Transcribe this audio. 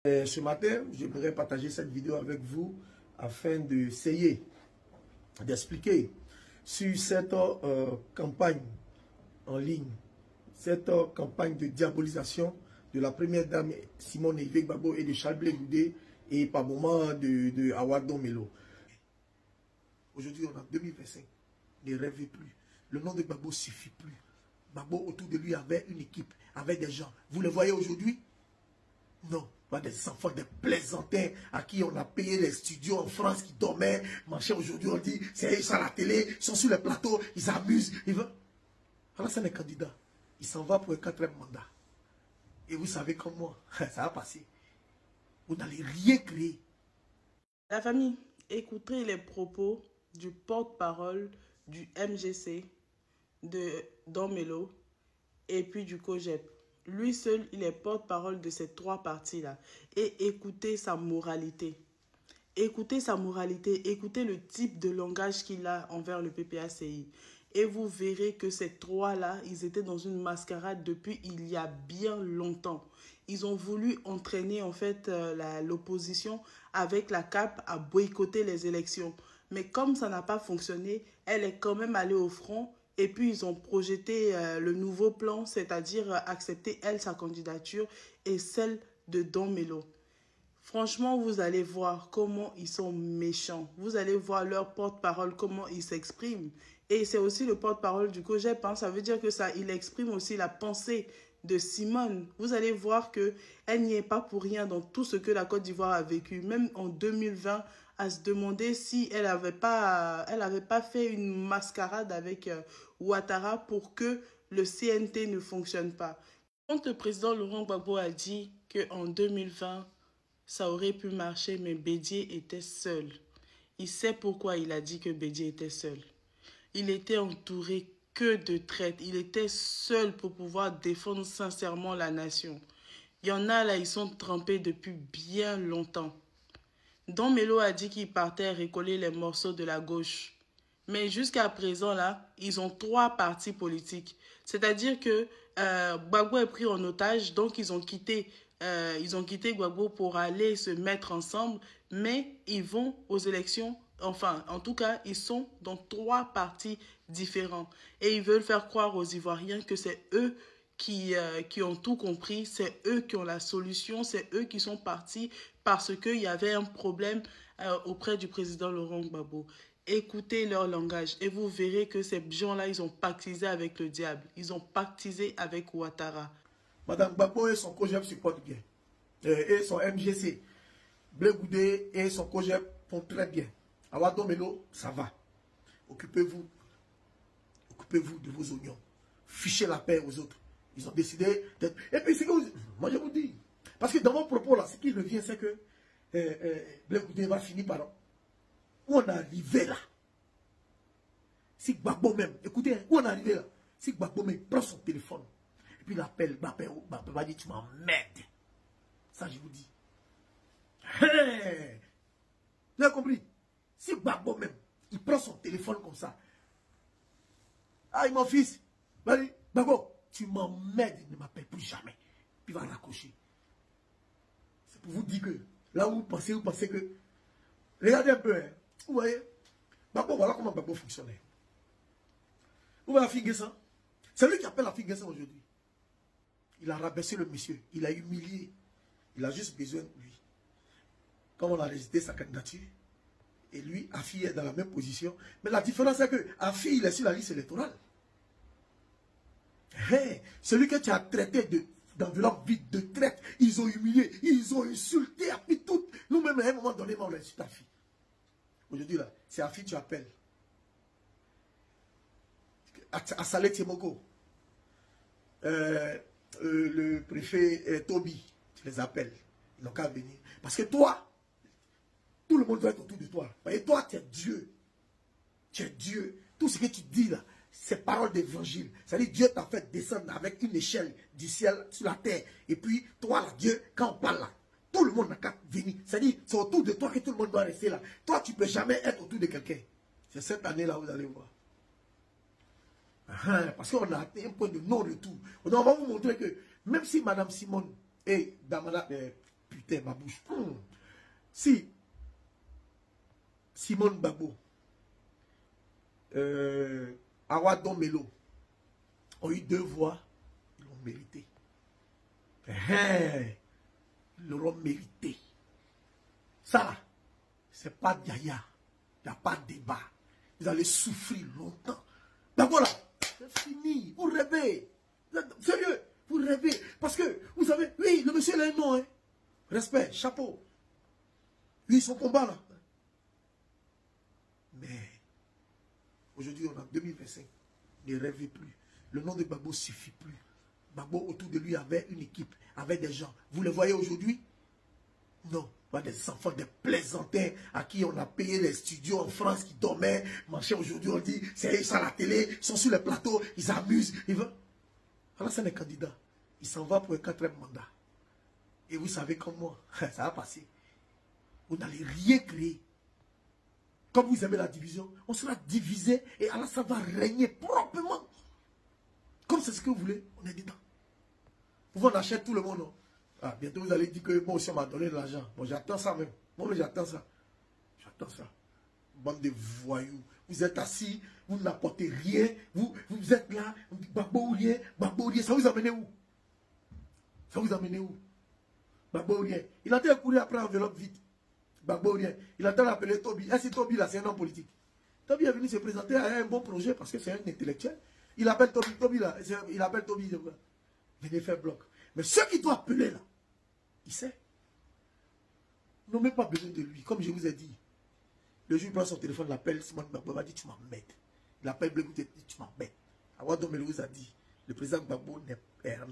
Ce matin, j'aimerais partager cette vidéo avec vous afin d'essayer d'expliquer sur cette campagne en ligne, cette campagne de diabolisation de la première dame Simone Eivek Gbagbo et de Charles Blé Goudé et par moment de Awa Domelo. Aujourd'hui, on est en 2025. Ne rêvez plus. Le nom de Gbagbo ne suffit plus. Gbagbo, autour de lui, avait une équipe, avait des gens. Vous les voyez aujourd'hui? Non. Des enfants, des plaisantins à qui on a payé les studios en France qui dormaient. Marchaient aujourd'hui, on dit, c'est ça à la télé, ils sont sur les plateaux, ils amusent. Alors, c'est les candidats. Il s'en va pour un 4e mandat. Et vous savez comment ça va passer. Vous n'allez rien créer. La famille, écoutez les propos du porte-parole du MGC, de Domelo et puis du COJEP. Lui seul, il est porte-parole de ces 3 partis-là. Et écoutez sa moralité. Écoutez sa moralité, écoutez le type de langage qu'il a envers le PPACI. Et vous verrez que ces 3-là, ils étaient dans une mascarade depuis il y a bien longtemps. Ils ont voulu entraîner en fait l'opposition avec la CAP à boycotter les élections. Mais comme ça n'a pas fonctionné, elle est quand même allée au front. Et puis, ils ont projeté le nouveau plan, c'est-à-dire accepter, elle, sa candidature et celle de Domelo. Franchement, vous allez voir comment ils sont méchants. Vous allez voir leur porte-parole, comment ils s'expriment. Et c'est aussi le porte-parole du COJEP. Hein. Ça veut dire que ça, il exprime aussi la pensée de Simone. Vous allez voir qu'elle n'y est pas pour rien dans tout ce que la Côte d'Ivoire a vécu. Même en 2020, à se demander si elle n'avait pas fait une mascarade avec Ouattara pour que le CNT ne fonctionne pas. Quand le président Laurent Gbagbo a dit qu'en 2020, ça aurait pu marcher, mais Bédié était seul. Il sait pourquoi il a dit que Bédié était seul. Il était entouré que de traîtres. Il était seul pour pouvoir défendre sincèrement la nation. Il y en a là, ils sont trempés depuis bien longtemps. Domelo a dit qu'il partait récoller les morceaux de la gauche. Mais jusqu'à présent, là, ils ont 3 partis politiques. C'est-à-dire que Gbagbo est pris en otage, donc ils ont quitté Gbagbo pour aller se mettre ensemble, mais ils vont aux élections. Enfin, en tout cas, ils sont dans 3 partis différents. Et ils veulent faire croire aux Ivoiriens que c'est eux qui ont tout compris, c'est eux qui ont la solution, c'est eux qui sont partis parce qu'il y avait un problème auprès du président Laurent Gbagbo. Écoutez leur langage et vous verrez que ces gens-là, ils ont pactisé avec le diable. Ils ont pactisé avec Ouattara. Madame Gbagbo et son COJEP supportent bien. Et son MGC, Blé Goudé et son COJEP font très bien. Awa Domelo, ça va. Occupez-vous de vos oignons. Fichez la paix aux autres. Ils ont décidé d'être... Et puis, c'est que moi, je vous dis. Parce que dans mon propos, là, ce qui revient, c'est que Blé Goudé va finir par... Où on est arrivé là? Si Gbagbo même... Écoutez, où on est arrivé là? Si Gbagbo même prend son téléphone, et puis il appelle Gbagbo, va dire, tu m'emmerdes. Ça, je vous dis. Hey! Vous avez compris? Si Gbagbo même, il prend son téléphone comme ça. Ah, mon fils, vas-y, Gbagbo, tu m'emmerdes, ne m'appelle plus jamais. Puis il va raccrocher. C'est pour vous dire que là où vous pensez que... Regardez un peu, hein. Vous voyez, Gbagbo, voilà comment Gbagbo fonctionnait. Vous voyez la fille Guessin? C'est lui qui appelle la fille Guessin aujourd'hui. Il a rabaissé le monsieur, il a humilié. Il a juste besoin de lui. Comme on a rejeté sa candidature, et lui, Afi est dans la même position. Mais la différence, c'est que Afi, il est sur la liste électorale. Hey, celui que tu as traité d'enveloppe vide, de traite, ils ont humilié, ils ont insulté, Afi tout. Nous-mêmes, à un moment donné, on insulte Afi. Aujourd'hui, là, c'est Afi tu appelles. À Salé Tiemoko, le préfet Toby, tu les appelles. Ils n'ont qu'à venir. Parce que toi, tout le monde doit être autour de toi. Et toi, tu es Dieu. Tu es Dieu. Tout ce que tu dis là, c'est parole d'évangile. C'est-à-dire Dieu t'a fait descendre avec une échelle du ciel sur la terre. Et puis, toi, là, Dieu, quand on parle là, tout le monde n'a qu'à venir. C'est-à-dire, c'est autour de toi que tout le monde doit rester là. Toi, tu ne peux jamais être autour de quelqu'un. C'est cette année-là, vous allez voir. Parce qu'on a atteint un point de non-retour. On va vous montrer que, même si Madame Simone et Damana, putain, ma bouche. Si Simone Gbagbo, Awadon Melo ont eu 2 voix, ils l'ont mérité. Ils l'auront mérité. Ça là, c'est pas Yaya. Il n'y a pas de débat. Vous allez souffrir longtemps. D'abord là, c'est fini. Vous rêvez. Sérieux, vous rêvez. Parce que, vous savez, oui, le monsieur il a un nom. Hein. Respect, chapeau. Oui, son combat là. Mais, aujourd'hui, on est en 2025. Ne rêvez plus. Le nom de Gbagbo ne suffit plus. Gbagbo, autour de lui, avait une équipe, avait des gens. Vous le voyez aujourd'hui? Non. Des enfants, des plaisantins à qui on a payé les studios en France qui dormaient. Marchaient aujourd'hui, on dit, c'est ça la télé, ils sont sur les plateaux, ils amusent. Alors, c'est les candidats. Il s'en va pour un 4e mandat. Et vous savez comme moi, ça va passer. Vous n'allez rien créer. Comme vous aimez la division, on sera divisé et alors ça va régner proprement. Comme c'est ce que vous voulez, on est dedans. Vous en achetez tout le monde, non? Ah, bientôt vous allez dire que moi aussi on m'a donné de l'argent. Bon, j'attends ça même. Moi, j'attends ça. J'attends ça. Bande de voyous. Vous êtes assis, vous n'apportez rien. Vous êtes là, Gbagbo ou rien, Gbagbo ou rien. Ça vous amène où? Ça vous amène où? Gbagbo ou rien. Il a été courir après enveloppe vite. Gbagbo ou rien. Il a été appelé Toby. Est-ce que Toby là, c'est un homme politique? Toby est venu se présenter à un bon projet parce que c'est un intellectuel. Il appelle Toby. Toby là, il appelle Toby. Venez faire bloc. Mais ceux qui doivent appeler là, il sait. Ils n'ont même pas besoin de lui. Comme je vous ai dit, le jour où il prend son téléphone, il appelle Simone Gbagbo, il va dire tu m'embêtes. Il appelle Blé, il dit tu m'embêtes. Awadon Melo vous a dit, le président Gbagbo n'est pas